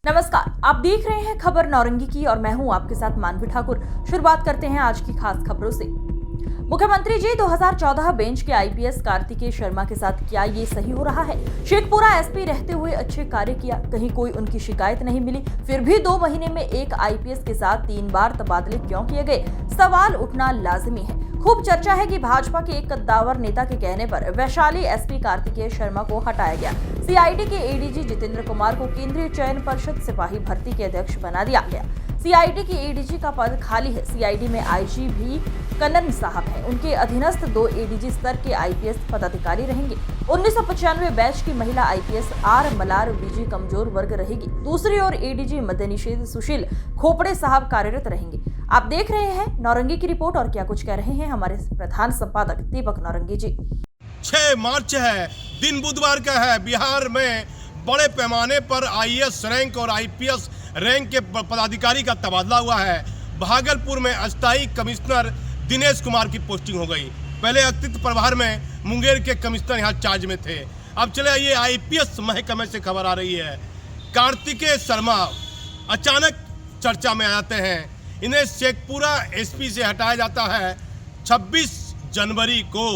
नमस्कार, आप देख रहे हैं खबर नौरंगी की और मैं हूं आपके साथ मानवी ठाकुर। शुरुआत करते हैं आज की खास खबरों से। मुख्यमंत्री जी 2014 बेंच के आईपीएस कार्तिकेय शर्मा के साथ क्या ये सही हो रहा है? शेखपुरा एसपी रहते हुए अच्छे कार्य किया, कहीं कोई उनकी शिकायत नहीं मिली, फिर भी 2 महीने में एक आईपीएस के साथ 3 बार तबादले क्यों किए गए? सवाल उठना लाजिमी है। खूब चर्चा है कि भाजपा के एक कद्दावर नेता के कहने पर वैशाली एसपी कार्तिकेय शर्मा को हटाया गया। सीआईडी के एडीजी जितेंद्र कुमार को केंद्रीय चयन परिषद सिपाही भर्ती के अध्यक्ष बना दिया गया। सीआईडी के एडीजी का पद खाली है। सीआईडी में आईजी भी कन्नन साहब हैं। उनके अधीनस्थ 2 एडीजी स्तर के आईपीएस पदाधिकारी रहेंगे। 1995 बैच की महिला आईपीएस आर मलार बीजी कमजोर वर्ग रहेगी। दूसरी ओर एडीजी मद्य निषेध सुशील खोपड़े साहब कार्यरत रहेंगे। आप देख रहे हैं नौरंगी की रिपोर्ट और क्या कुछ कह रहे हैं हमारे प्रधान संपादक दीपक नौरंगी जी। 6 मार्च है, दिन बुधवार का है। बिहार में बड़े पैमाने पर आईएएस रैंक और आईपीएस रैंक के पदाधिकारी का तबादला हुआ है। भागलपुर में अस्थायी कमिश्नर दिनेश कुमार की पोस्टिंग हो गई। पहले अतिरिक्त प्रभार में मुंगेर के कमिश्नर यहाँ चार्ज में थे। अब चले ये आईपीएस महकमे से खबर आ रही है। कार्तिकेय शर्मा अचानक चर्चा में आ जाते हैं। इन्हें शेखपुरा एसपी से हटाया जाता है 26 जनवरी को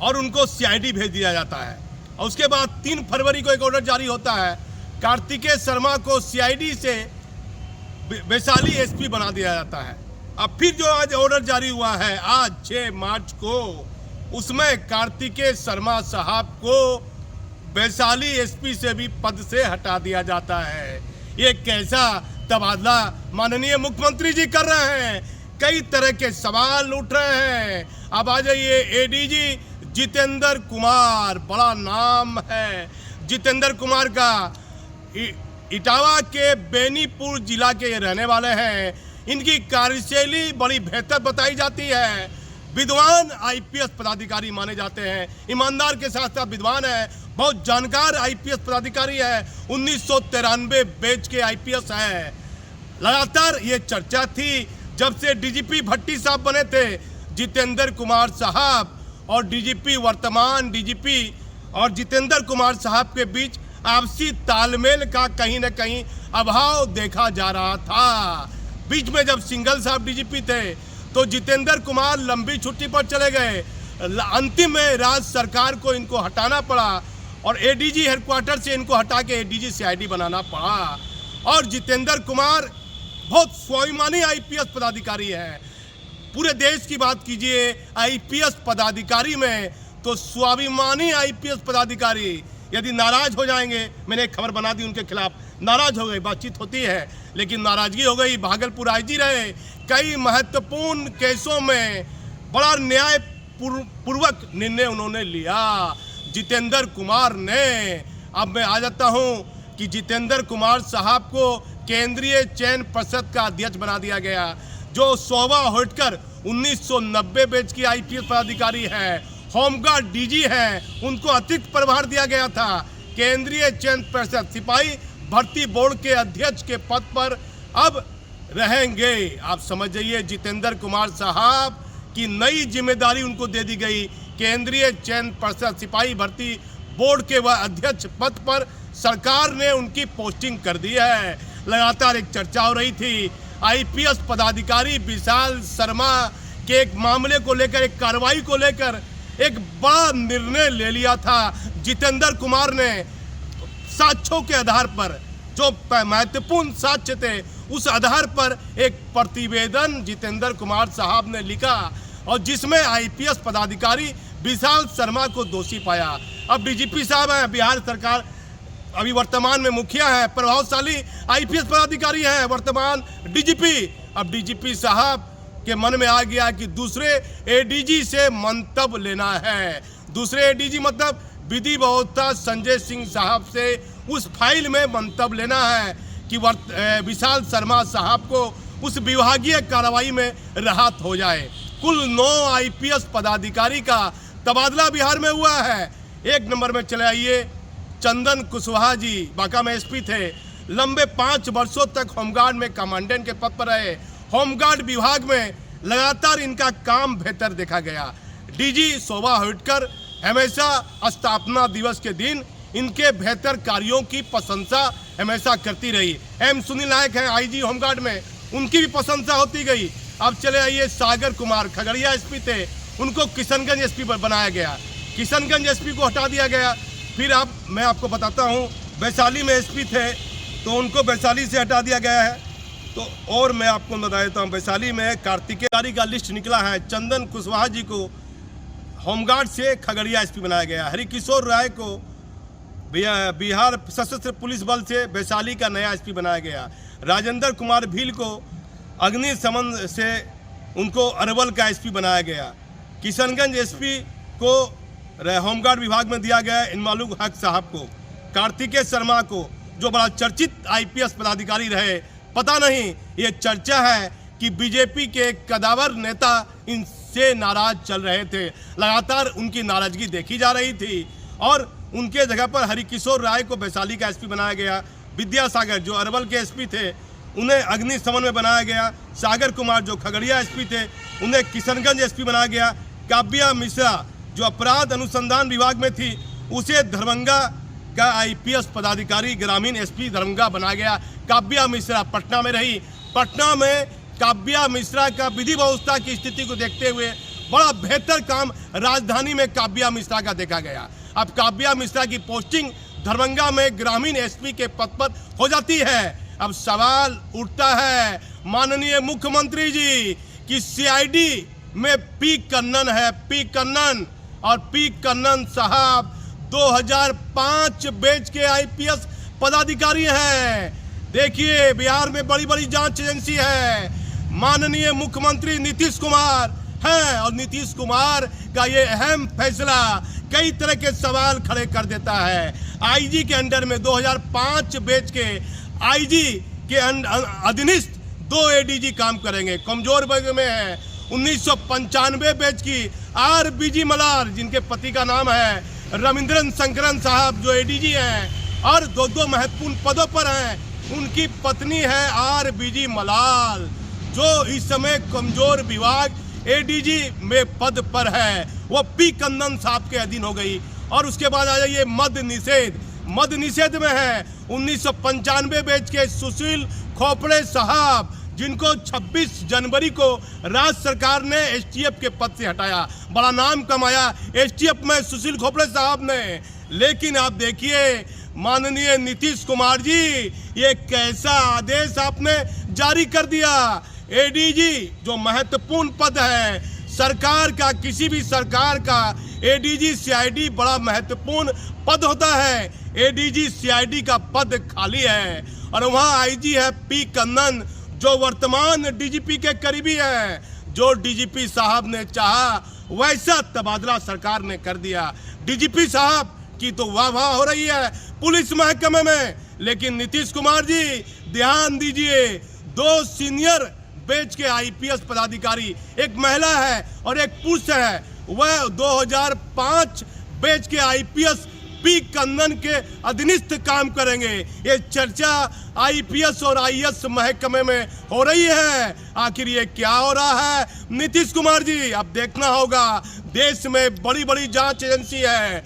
और उनको सीआईडी भेज दिया जाता है। और उसके बाद 3 फरवरी को एक ऑर्डर जारी होता है। कार्तिकेय शर्मा को सीआईडी से वैशाली एसपी बना दिया जाता है। अब फिर जो आज ऑर्डर जारी हुआ है आज 6 मार्च को, उसमें कार्तिकेय शर्मा साहब को वैशाली एसपी से भी पद से हटा दिया जाता है। ये कैसा तबादला माननीय मुख्यमंत्री जी कर रहे हैं? कई तरह के सवाल उठ रहे हैं। अब आ जाइए एडीजी जितेंद्र कुमार, बड़ा नाम है जितेंद्र कुमार का। इटावा के बेनीपुर जिला के ये रहने वाले हैं। इनकी कार्यशैली बड़ी बेहतर बताई जाती है। विद्वान आईपीएस पदाधिकारी माने जाते हैं। ईमानदार के साथ साथ विद्वान है, बहुत जानकार आईपीएस पदाधिकारी है। 1993 बैच के आईपीएस है। लगातार ये चर्चा थी जब से डीजीपी भट्टी साहब बने थे। जितेंद्र कुमार साहब और डीजीपी वर्तमान डीजीपी और जितेंद्र कुमार साहब के बीच आपसी तालमेल का कहीं न कहीं अभाव देखा जा रहा था। बीच में जब सिंघल साहब डीजीपी थे तो जितेंद्र कुमार लंबी छुट्टी पर चले गए। अंतिम में राज्य सरकार को इनको हटाना पड़ा और एडीजी हेडक्वार्टर से इनको हटा के एडीजी सीआईडी बनाना पड़ा। और जितेंद्र कुमार बहुत स्वाभिमानी आईपीएस पदाधिकारी है। पूरे देश की बात कीजिए आईपीएस पदाधिकारी में तो स्वाभिमानी आईपीएस पदाधिकारी यदि नाराज हो जाएंगे, मैंने एक खबर बना दी उनके खिलाफ, नाराज हो गए, बातचीत होती है लेकिन नाराजगी हो गई। भागलपुर आईजी रहे, कई महत्वपूर्ण केसों में बड़ा न्याय पूर्वक निर्णय उन्होंने लिया जितेंद्र कुमार ने। अब मैं आ जाता हूं कि जितेंद्र कुमार साहब को केंद्रीय चयन परिषद का अध्यक्ष बना दिया गया। जो शोभा होटकर 1990 बैच की आईपीएस पदाधिकारी है, होमगार्ड डीजी हैं, उनको अतिरिक्त प्रभार दिया गया था। केंद्रीय चयन परिषद सिपाही भर्ती बोर्ड के अध्यक्ष के पद पर अब रहेंगे। आप समझ जाइए जितेंद्र कुमार साहब की नई जिम्मेदारी उनको दे दी गई। केंद्रीय चयन परिषद सिपाही भर्ती बोर्ड के वह अध्यक्ष पद पर सरकार ने उनकी पोस्टिंग कर दी है। लगातार एक चर्चा हो रही थी आईपीएस पदाधिकारी विशाल शर्मा के एक मामले को लेकर, एक कार्रवाई को लेकर एक बड़ा निर्णय ले लिया था जितेंद्र कुमार ने। साक्ष्यों के आधार पर जो महत्वपूर्ण साक्ष्य थे उस आधार पर एक प्रतिवेदन जितेंद्र कुमार साहब ने लिखा और जिसमें आईपीएस पदाधिकारी विशाल शर्मा को दोषी पाया। अब डीजीपी साहब हैं, बिहार सरकार अभी वर्तमान में मुखिया है, प्रभावशाली आईपीएस पदाधिकारी हैं वर्तमान डीजीपी। अब डीजीपी साहब के मन में आ गया कि दूसरे एडीजी से मंतव्य लेना है। दूसरे एडीजी मतलब विधि व्यवस्था संजय सिंह साहब से उस फाइल में मंतव्य लेना है कि विशाल शर्मा साहब को उस विभागीय कार्रवाई में राहत हो जाए। कुल 9 आईपीएस पदाधिकारी का तबादला बिहार में हुआ है। 1 नंबर में चले आइए चंदन कुशवाहा जी, बांका में एसपी थे, लंबे 5 वर्षों तक होमगार्ड में कमांडेंट के पद पर रहे। होमगार्ड विभाग में लगातार इनका काम बेहतर देखा गया। डीजी शोभा होटकर हमेशा स्थापना दिवस के दिन इनके बेहतर कार्यों की प्रशंसा हमेशा करती रही। एम सुनील नायक हैं आईजी होमगार्ड में, उनकी भी प्रशंसा होती गई। अब चले आइए सागर कुमार, खगड़िया एसपी थे, उनको किशनगंज एसपी बनाया गया, किशनगंज एसपी को हटा दिया गया। फिर मैं आपको बताता हूँ, वैशाली में एसपी थे तो उनको वैशाली से हटा दिया गया है। तो और मैं आपको बता देता हूँ, वैशाली में कार्तिकेय का लिस्ट निकला है। चंदन कुशवाहा जी को होमगार्ड से खगड़िया एसपी बनाया गया, हरिकिशोर राय को बिहार सशस्त्र पुलिस बल से वैशाली का नया एसपी बनाया गया, राजेंद्र कुमार भील को अग्निशमन से उनको अरवल का एसपी बनाया गया, किशनगंज एसपी को होमगार्ड विभाग में दिया गया इनमालुक हक साहब को, कार्तिकेय शर्मा को जो बड़ा चर्चित आईपीएस पदाधिकारी रहे। पता नहीं ये चर्चा है कि बीजेपी के कदावर नेता इनसे नाराज चल रहे थे, लगातार उनकी नाराजगी देखी जा रही थी और उनके जगह पर हरिकिशोर राय को वैशाली का एसपी बनाया गया, विद्यासागर जो अरवल के एसपी थे उन्हें अग्निशमन में बनाया गया, सागर कुमार जो खगड़िया एसपी थे उन्हें किशनगंज एसपी बनाया गया, काव्या मिश्रा जो अपराध अनुसंधान विभाग में थी उसे दरभंगा का आईपीएस पदाधिकारी ग्रामीण एसपी दरभंगा बनाया गया। काव्या मिश्रा पटना में रही, पटना में काव्या मिश्रा का विधि व्यवस्था की स्थिति को देखते हुए बड़ा बेहतर काम राजधानी में काव्या मिश्रा का देखा गया। अब काव्या मिश्रा की पोस्टिंग दरभंगा में ग्रामीण एसपी के पद पर हो जाती है। अब सवाल उठता है माननीय मुख्यमंत्री जी कि सीआईडी में पी कन्नन है, पी कन्नन, और पी कन्नन साहब 2005 बैच के आईपीएस पदाधिकारी हैं। देखिए बिहार में बड़ी बड़ी जांच एजेंसी है, माननीय मुख्यमंत्री नीतीश कुमार हैं और नीतीश कुमार का ये अहम फैसला कई तरह के सवाल खड़े कर देता है। आईजी के अंडर में 2005 बैच के आईजी के अधीनस्थ 2 एडीजी काम करेंगे। कमजोर वर्ग में है 1995 बैच की आरबीजी मलार जिनके पति का नाम है रविंद्रन शंकरन साहब जो एडीजी हैं और 2 महत्वपूर्ण पदों पर हैं। उनकी पत्नी है आरबीजी मलाल जो इस समय कमजोर विभाग एडीजी में पद पर है, वो पी कन्नन साहब के अधीन हो गई। और उसके बाद आ जाइए मद निषेध में है 1995 बैच के सुशील खोपड़े साहब जिनको 26 जनवरी को राज्य सरकार ने एसटीएफ के पद से हटाया। बड़ा नाम कमाया एसटीएफ में सुशील खोपड़े साहब ने। लेकिन आप देखिए माननीय नीतीश कुमार जी ये कैसा आदेश आपने जारी कर दिया। एडीजी जो महत्वपूर्ण पद है सरकार का, किसी भी सरकार का एडीजी सीआईडी बड़ा महत्वपूर्ण पद होता है। एडीजी सीआईडी का पद खाली है और वहाँ आईजी है पी कन्नन जो वर्तमान डीजीपी के करीबी हैं। जो डीजीपी साहब ने चाहा वैसा तबादला सरकार ने कर दिया। डीजीपी साहब की तो वाह वाह हो रही है पुलिस महकमे में, लेकिन नीतीश कुमार जी ध्यान दीजिए 2 सीनियर बैच के आईपीएस पदाधिकारी, एक महिला है और एक पुरुष है, वह 2005 बैच के आईपीएस पी कन्नन के अधीनस्थ काम करेंगे। ये चर्चा आईपीएस और आईएएस महकमे में हो रही है। आखिर ये क्या हो रहा है नीतीश कुमार जी? अब देखना होगा। देश में बड़ी बड़ी जांच एजेंसी है,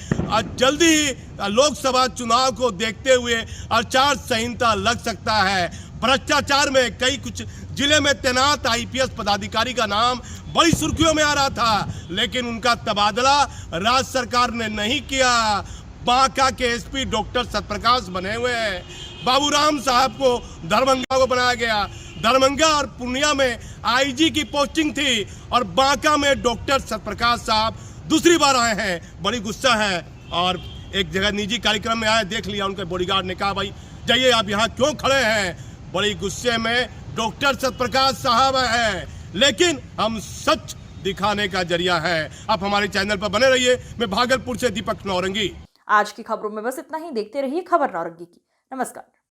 जल्दी ही लोकसभा चुनाव को देखते हुए आचार संहिता लग सकता है। भ्रष्टाचार में कुछ जिले में तैनात आईपीएस पदाधिकारी का नाम बड़ी सुर्खियों में आ रहा था, लेकिन उनका तबादला राज्य सरकार ने नहीं किया। बांका के एसपी डॉक्टर सत्यप्रकाश बने हुए हैं। बाबूराम साहब को दरभंगा को बनाया गया। दरभंगा और पूर्णिया में आईजी की पोस्टिंग थी और बांका में डॉक्टर सत्यप्रकाश साहब दूसरी बार आए हैं। बड़ी गुस्सा है और एक जगह निजी कार्यक्रम में आए, देख लिया उनके बॉडीगार्ड ने कहा भाई जाइए आप यहाँ क्यों खड़े हैं। बड़ी गुस्से में डॉक्टर सत्यप्रकाश साहब हैं, लेकिन हम सच दिखाने का जरिया है। आप हमारे चैनल पर बने रहिए। मैं भागलपुर से दीपक नौरंगी। आज की खबरों में बस इतना ही। देखते रहिए खबर नौरंगी की। नमस्कार।